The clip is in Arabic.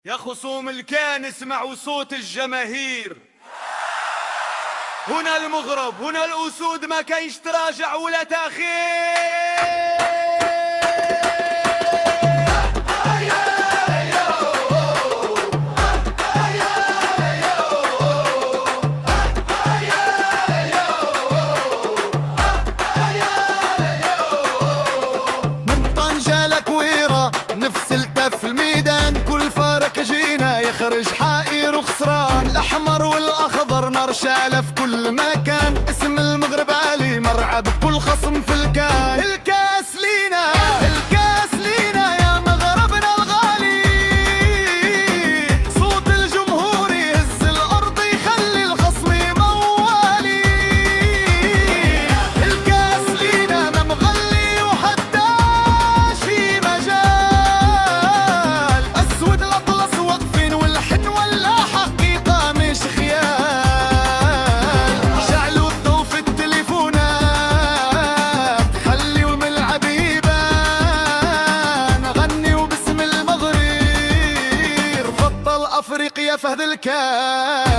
يا خصوم الكان اسمعوا صوت الجماهير. هنا المغرب، هنا الأسود، ما كاينش تراجع ولا تأخير. من طنجة لكويرة نفس التف الميدان، كل فارق جينا يخرج حائر وخسران. الأحمر والأخضر نار شالة في كل مكان، اسم المغرب عالي مرعى بكل خصم في الكان. الكاس لينا، الكاس لينا يا مغربنا الغالي، صوت الجمهور يهز الأرض يخلي الخصم موالي. الكاس لينا ما مغلي وحتى شي مجال، أسود الأطلس واقفين والحن ولا حقيقة مش خيال. شعلوا الضو في التليفونات خليوا الملعب يبان، غنيوا باسم المغرب بطل أفريقيا فهد الكاس.